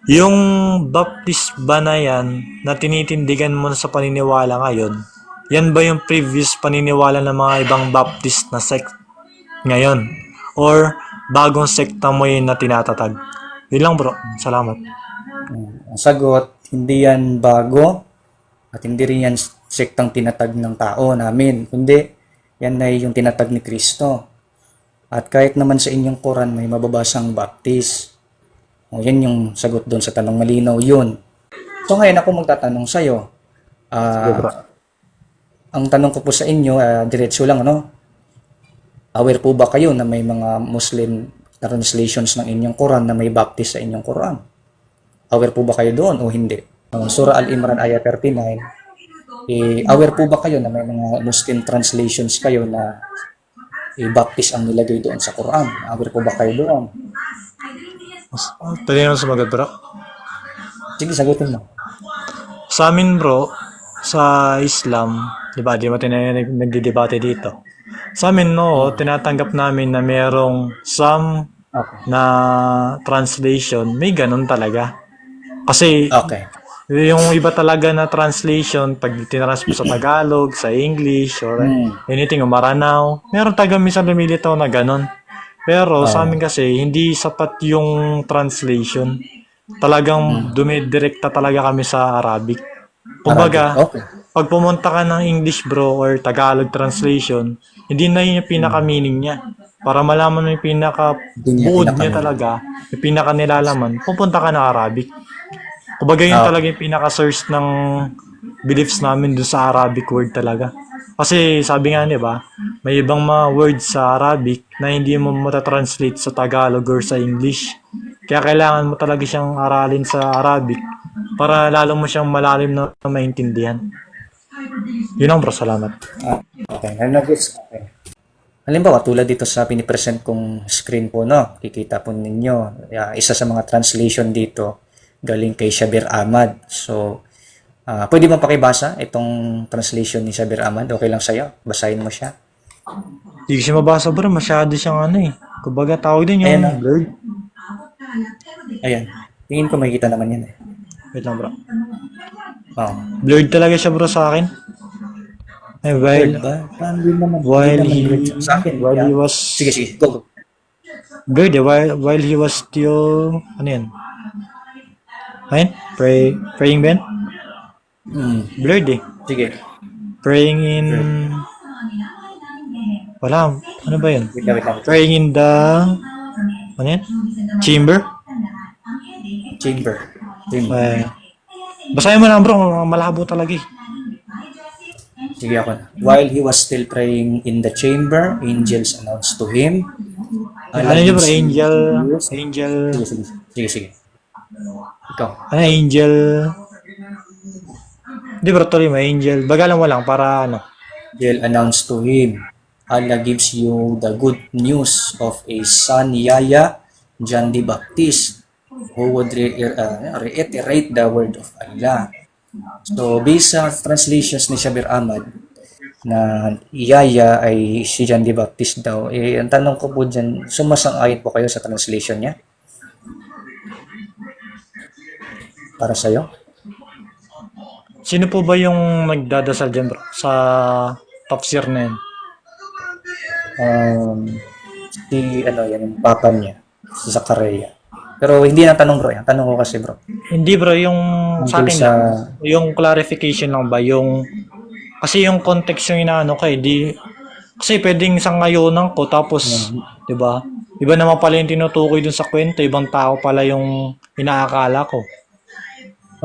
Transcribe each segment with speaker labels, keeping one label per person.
Speaker 1: Yung baptist ba na yan, na tinitindigan mo sa paniniwala ngayon, yan ba yung previous paniniwala ng mga ibang baptist na sect ngayon? Or bagong sekta mo yun na tinatatag? Yun lang bro, salamat.
Speaker 2: Ang sagot, hindi yan bago at hindi rin yan sektang tinatag ng tao namin, kundi yan ay yung tinatag ni Kristo. At kahit naman sa inyong Quran may mababasang baptist. O yan yung sagot doon sa tanong, malinaw yun. So ngayon ako magtatanong sa'yo.
Speaker 1: Sige bro.
Speaker 2: Ang tanong ko po sa inyo, diretso lang, ano? Aware po ba kayo na may mga Muslim translations ng inyong Quran na may baptist sa inyong Quran? Aware po ba kayo doon o hindi? Surah Al-Imran ayat 39, aware po ba kayo na may mga Muslim translations kayo na baptist ang nilagay doon sa Quran? Aware po ba kayo doon?
Speaker 1: Pwede naman sumagot bro.
Speaker 2: Sige, sagutin mo.
Speaker 1: Sa amin bro, sa Islam, di ba, di ba nagdidebate dito? Sa amin no, tinatanggap namin na merong some
Speaker 2: Okay.
Speaker 1: na translation, may ganun talaga. Kasi
Speaker 2: Okay.
Speaker 1: yung iba talaga na translation, pag tinranslate sa Tagalog, sa English, or anything, o Maranao, meron taga minsan lumilitaw na ganun. Pero sa amin kasi, hindi sapat yung translation. Talagang dumidirekta talaga kami sa Arabic. Kumbaga,
Speaker 2: Okay.
Speaker 1: pag pumunta ka ng English bro or Tagalog translation, hindi na yun yung pinaka-meaning niya. Para malaman mo yung pinaka-buod niya talaga, yung pinaka-nilalaman, pupunta ka ng Arabic. Kumbaga yun talaga yung pinaka-source ng beliefs namin dun sa Arabic word talaga. Kasi sabi nga di ba, may ibang mga words sa Arabic na hindi mo matatranslate sa Tagalog or sa English. Kaya kailangan mo talaga siyang aralin sa Arabic para lalo mo siyang malalim na maintindihan. Yun ang bro, salamat.
Speaker 2: Okay. Nag-gets. Okay. Halimbawa, tulad dito sa pinipresent kong screen po, no? Kikita po ninyo. Isa sa mga translation dito galing kay Shabir Ahmad. So, pwede mo pakibasa itong translation ni Shabir Ahmad? Okay lang sa'yo? Basahin mo siya.
Speaker 1: Hindi ko siya mabasa bro, masyado siyang ano eh. Kumbaga tawag din yung
Speaker 2: Ayan,
Speaker 1: blurred.
Speaker 2: Ayan. Tingin ko makikita naman yan eh.
Speaker 1: Wait lang bro.
Speaker 2: Oh.
Speaker 1: Blurred talaga siya bro sa akin. Eh,
Speaker 2: Word ba? Parang hindi naman.
Speaker 1: while
Speaker 2: Hindi naman
Speaker 1: he,
Speaker 2: word sa akin.
Speaker 1: while he was,
Speaker 2: Sige, sige. Go.
Speaker 1: blurred eh, while he was still, ano yan? Ayun, praying Ben? Blurred eh.
Speaker 2: Sige.
Speaker 1: Praying in, wala, ano ba yun?
Speaker 2: Wait lang, wait lang.
Speaker 1: Praying in the, ano yan? Chamber?
Speaker 2: Chamber.
Speaker 1: Eh, basahin mo lang bro, malabo talaga eh.
Speaker 2: Sige ako na. While he was still praying in the chamber, angels announced to him.
Speaker 1: Ano yun bro, angel,
Speaker 2: Sige, sige. Sige, sige. Ikaw.
Speaker 1: ano angel, di bro, tuloy mo, angel, bagalan mo lang para ano.
Speaker 2: Angel announced to him, Allah gives you the good news of a son, Yahya, John the Baptist, who would reiterate the word of Allah. So, based sa translations ni Shabir Ahmad, na Yahya ay si John the Baptist daw, ang tanong ko po dyan, sumasang-ayon po kayo sa translation niya? Para sa'yo?
Speaker 1: Sino po ba yung nagdadasal dyan bro, sa tafsir na yun?
Speaker 2: Yan, yung papa niya, si Zachariah. Pero hindi na tanong bro, yan. Tanong ko kasi bro.
Speaker 1: Hindi bro, yung sa akin lang, yung clarification lang ba, yung, kasi yung context yung inaano ko eh, di, kasi pwedeng sangayonan ko, tapos, di ba, iba naman pala yung tinutukoy dun sa kwento, ibang tao pala yung inaakala ko.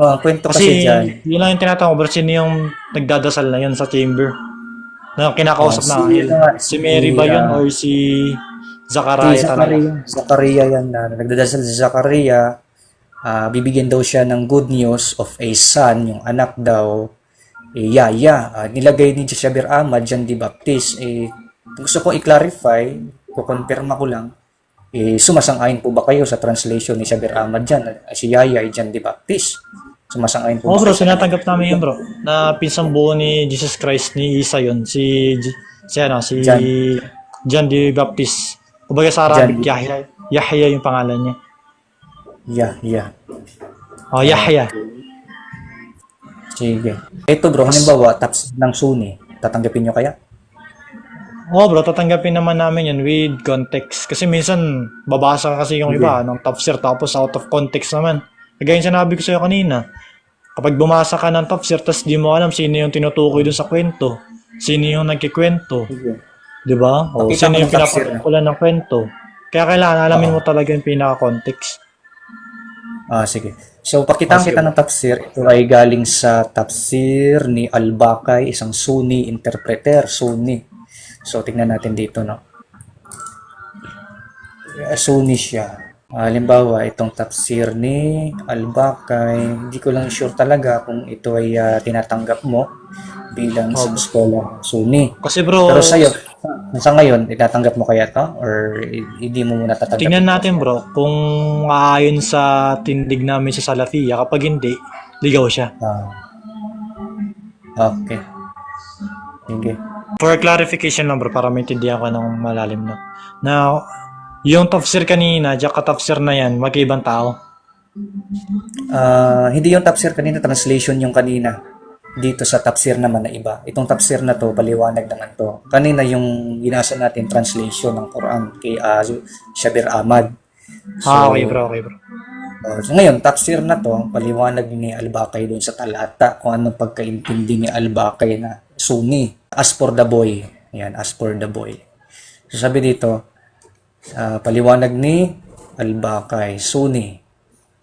Speaker 2: Ang kwento kasi dyan,
Speaker 1: Yun lang yung tinatanong ko, bro, sino yung nagdadasal na yun sa chamber? Na kinakausap na angel. Si Mary ba yun or si Zachariah talaga?
Speaker 2: Zachariah yan na nagdadasal si Zachariah. Bibigyan daw siya ng good news of a son, yung anak daw, Yahya. Nilagay ni Shabir Ahmad, John the Baptist. Gusto ko i-clarify, kukonfirma ko lang, sumasang-ayon po ba kayo sa translation ni Shabir Ahmad dyan? Si Yahya ay John the Baptist. Sumasang-ayon po
Speaker 1: Oo
Speaker 2: ba
Speaker 1: bro,
Speaker 2: kayo?
Speaker 1: tinatanggap namin yun bro. Na pinsang buo ni Jesus Christ ni Isa yun. Si
Speaker 2: John.
Speaker 1: John the Baptist. Kumbaga sa Arabic, Yahya yung pangalan niya.
Speaker 2: Yeah.
Speaker 1: Oh, Yahya.
Speaker 2: Sige. Ito bro, halimbawa, tafsir ng Sunni. Tatanggapin nyo kaya?
Speaker 1: Oo bro, tatanggapin naman namin yan with context. Kasi minsan, babasa kasi yung iba ng tafsir tapos out of context naman. Kagaya yung sinabi ko sa'yo kanina. Kapag bumasa ka ng tafsir tapos di mo alam sino yung tinutukoy dun sa kwento. Sino yung nagkikwento. Di ba? O
Speaker 2: Pakita
Speaker 1: sino
Speaker 2: mo
Speaker 1: yung
Speaker 2: ng tafsir.
Speaker 1: pinapatukulan ng kwento. Kaya kailangan alamin mo talaga yung pinaka-context.
Speaker 2: Sige. So, pakitaan kita ng tafsir. Ito ay galing sa tafsir ni Al-Baqai, isang Sunni interpreter, Sunni. So, tingnan natin dito, no? Sunni siya. Halimbawa, itong tafsir ni Al-Baqai, hindi ko lang sure talaga kung ito ay tinatanggap mo bilang isang scholar Sunni.
Speaker 1: Kasi bro,
Speaker 2: Pero sa'yo, sa ngayon, itatanggap mo kaya to? Or hindi mo muna tatanggap?
Speaker 1: tingnan natin bro, kung aayon sa tindig namin sa Salafiyya, kapag hindi, ligaw siya.
Speaker 2: Okay. Sige.
Speaker 1: For clarification lang bro, para maintindihan ko ng malalim no. Na yung tafsir kanina, diyan tafsir na yan, magkaibang tao.
Speaker 2: Hindi yung tafsir kanina, translation yung kanina. Dito sa tafsir naman na iba. Itong tafsir na to, paliwanag naman to. Kanina yung ginasa natin translation ng Quran kay Shabir Ahmad.
Speaker 1: Okay bro.
Speaker 2: So ngayon, tafsir na to, paliwanag ni Al-Baqai doon sa talata kung anong pagkaintindi ni Al-Baqai na Sunni. As for the boy. Yan, as for the boy. So sabi dito, paliwanag ni Al-Baqai, Sunni,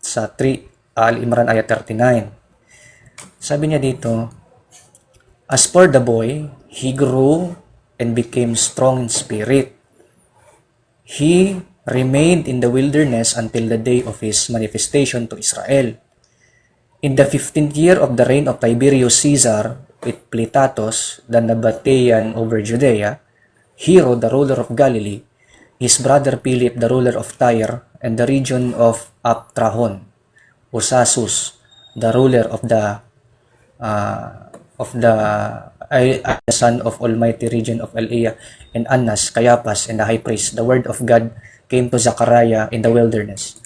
Speaker 2: sa 3 Al-Imran ayat 39. Sabi niya dito, as for the boy, he grew and became strong in spirit. He remained in the wilderness until the day of his manifestation to Israel. In the 15th year of the reign of Tiberius Caesar, with Platatus, the Nabatean over Judea, Hero, the ruler of Galilee, his brother Philip, the ruler of Tyre, and the region of Aptrahon, Usasus, the ruler of the son of Almighty region of Elea, and Annas, Caiaphas, and the high priest. The word of God came to Zechariah in the wilderness.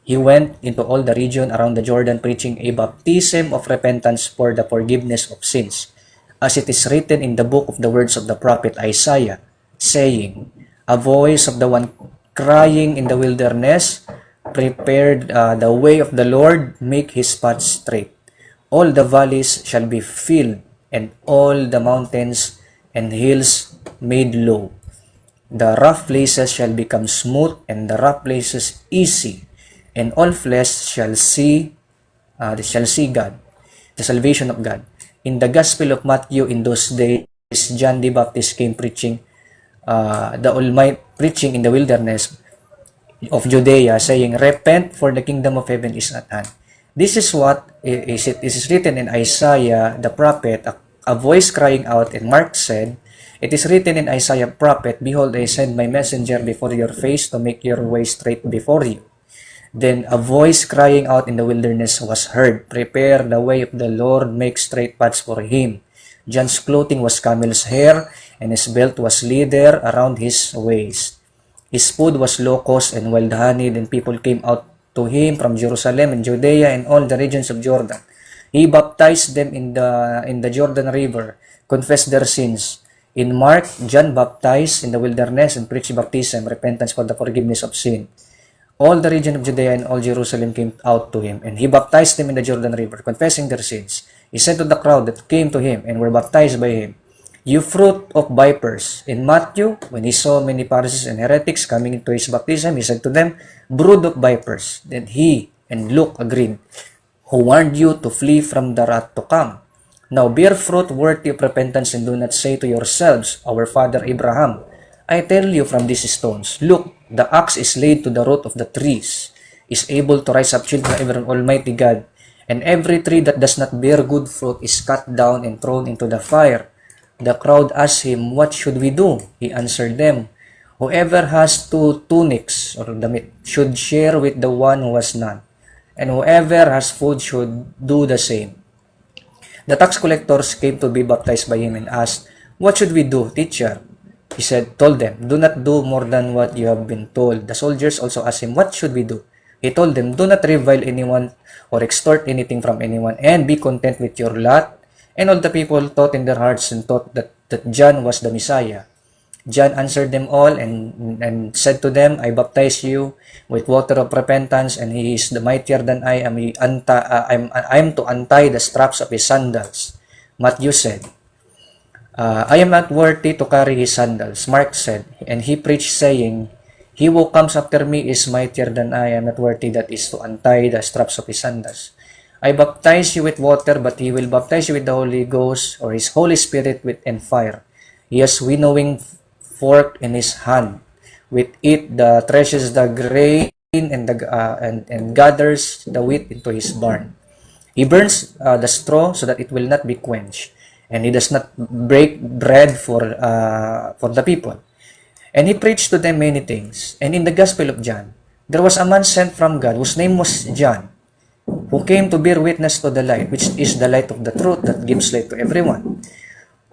Speaker 2: He went into all the region around the Jordan preaching a baptism of repentance for the forgiveness of sins, as it is written in the book of the words of the prophet Isaiah, saying, a voice of the one crying in the wilderness, prepare the way of the Lord, make his path straight. All the valleys shall be filled, and all the mountains and hills made low. The rough places shall become smooth, and the rough places easy, and all flesh shall see God, the salvation of God. In the Gospel of Matthew, in those days, John the Baptist came preaching the Almighty, preaching in the wilderness of Judea, saying, repent, for the kingdom of heaven is at hand. This is what is written in Isaiah the prophet, a voice crying out, and Mark said, it is written in Isaiah prophet, behold, I send my messenger before your face to make your way straight before you. Then a voice crying out in the wilderness was heard, prepare the way of the Lord, make straight paths for him. John's clothing was camel's hair, and his belt was leather around his waist. His food was locusts and wild honey. Then people came out to him from Jerusalem and Judea and all the regions of Jordan. He baptized them in the Jordan River, confessed their sins. In Mark, John baptized in the wilderness and preached baptism, repentance for the forgiveness of sin. All the region of Judea and all Jerusalem came out to him, and he baptized them in the Jordan River, confessing their sins. He said to the crowd that came to him and were baptized by him, you fruit of vipers. In Matthew, when he saw many Pharisees and heretics coming into his baptism, he said to them, brood of vipers. Then he and Luke agreed, who warned you to flee from the wrath to come. Now bear fruit worthy of repentance, and do not say to yourselves, our father Abraham. I tell you from these stones, look, the axe is laid to the root of the trees, is able to rise up children from Almighty God. And every tree that does not bear good fruit is cut down and thrown into the fire. The crowd asked him, what should we do? He answered them, whoever has 2 tunics or damit should share with the one who has none, and whoever has food should do the same. The tax collectors came to be baptized by him and asked, what should we do, teacher? He told them, do not do more than what you have been told. The soldiers also asked him, what should we do? He told them, "Do not revile anyone or extort anything from anyone, and be content with your lot." And all the people thought in their hearts and thought that John was the Messiah. John answered them all and said to them, "I baptize you with water of repentance, and he is the mightier than I am. I am to untie the straps of his sandals." Matthew said, "I am not worthy to carry his sandals." Mark said, and he preached, saying, "He who comes after me is mightier than I am not worthy that is to untie the straps of his sandals. I baptize you with water, but he will baptize you with the Holy Ghost, or his Holy Spirit, and fire. He has winnowing fork in his hand. With it the threshes the grain and gathers the wheat into his barn. He burns the straw so that it will not be quenched, and he does not break bread for the people." And he preached to them many things. And in the Gospel of John, there was a man sent from God whose name was John, who came to bear witness to the light, which is the light of the truth that gives light to everyone,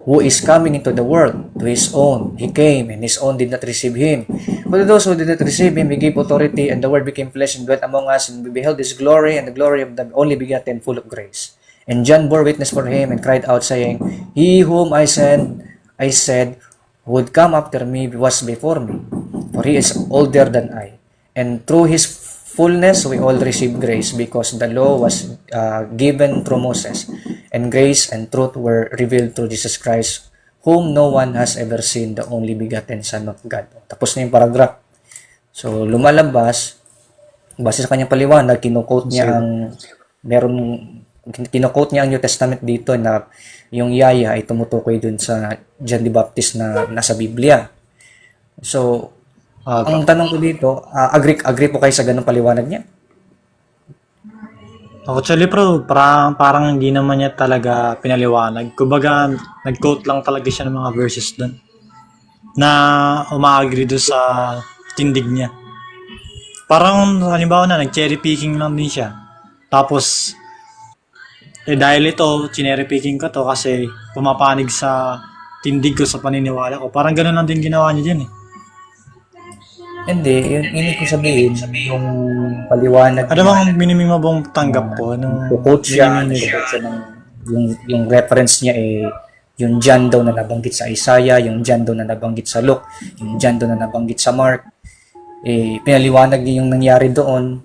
Speaker 2: who is coming into the world. To his own he came, and his own did not receive him. But to those who did not receive him, he gave authority, and the word became flesh and dwelt among us, and we beheld his glory, and the glory of the only begotten, full of grace. And John bore witness for him, and cried out, saying, "He whom I said, would come after me was before me, for he is older than I. And through his fullness we all receive grace, because the law was given through Moses, and grace and truth were revealed through Jesus Christ, whom no one has ever seen, the only begotten Son of God." Tapos na yung paragraph. So, lumalabas, base sa kanyang paliwanag, kinukot niya ang New Testament dito na yung yaya ay tumutukoy dun sa John the Baptist na nasa Biblia. So, ang tanong ko dito, agree po kayo sa ganung paliwanag niya?
Speaker 1: Actually, bro, parang hindi naman niya talaga pinaliwanag. Kumbaga, nag-quote lang talaga siya ng mga verses doon na umaagree doon sa tindig niya. Parang, halimbawa na, nag-cherry picking lang din siya. Tapos, dahil ito, cherry picking ko to kasi pumapanig sa tindig ko, sa paniniwala ko. Parang gano'n lang din ginawa niya dyan eh.
Speaker 2: Hindi, yun ibig ko sabihin, yung paliwanag
Speaker 1: Ano bang minimum mo bang tanggap ko?
Speaker 2: quote siya ng yung reference niya yung John daw na nabanggit sa Isaiah, yung John daw na nabanggit sa Luke, yung John daw na nabanggit sa Mark. Pinaliwanag niya yung nangyari doon.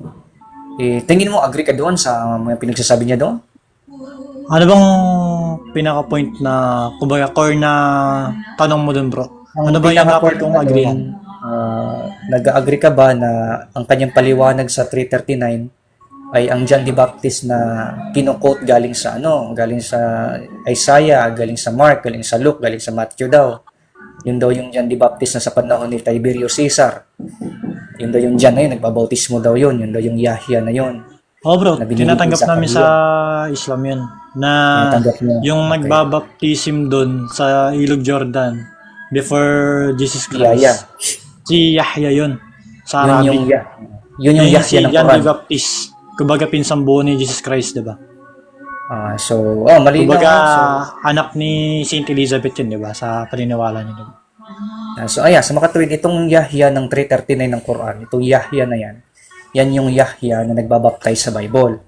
Speaker 2: Tingin mo, agree ka doon sa mga pinagsasabi niya doon?
Speaker 1: Ano bang pinaka-point na, kumbaga, core na tanong mo dun, bro? Ano ba yung dapat kong agreehan?
Speaker 2: Nag-agree ka ba na ang kanyang paliwanag sa 3:39 ay ang John the Baptist na kinukot galing sa Isaiah, galing sa Mark, galing sa Luke, galing sa Matthew daw? Yun daw yung John the Baptist na sa panahon ni Tiberius Caesar. Yun daw yung John na yun, nagbabautismo daw yun daw yung Yahya na yun.
Speaker 1: Oh bro, tinatanggap namin sa Islam yun. Na yung nagbabaptism dun sa Ilog Jordan before Jesus Christ.
Speaker 2: Yahya.
Speaker 1: Si Yahya yun. Sa Arabic.
Speaker 2: Yun yung Yahya
Speaker 1: si
Speaker 2: ng
Speaker 1: John
Speaker 2: Quran.
Speaker 1: the Baptist. Kumbaga pinsang buo ni Jesus Christ, diba?
Speaker 2: Malinaw.
Speaker 1: Kumbaga anak ni Saint Elizabeth yun, diba? Sa paniniwala niya. Diba?
Speaker 2: Sa makatuwid, itong Yahya ng 3:39 ng Quran, itong Yahya na yan yung Yahya na nagbabaptize sa Bible.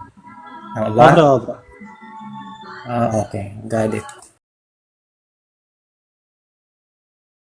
Speaker 2: Tama ba?
Speaker 1: Bro.
Speaker 2: Okay, got it.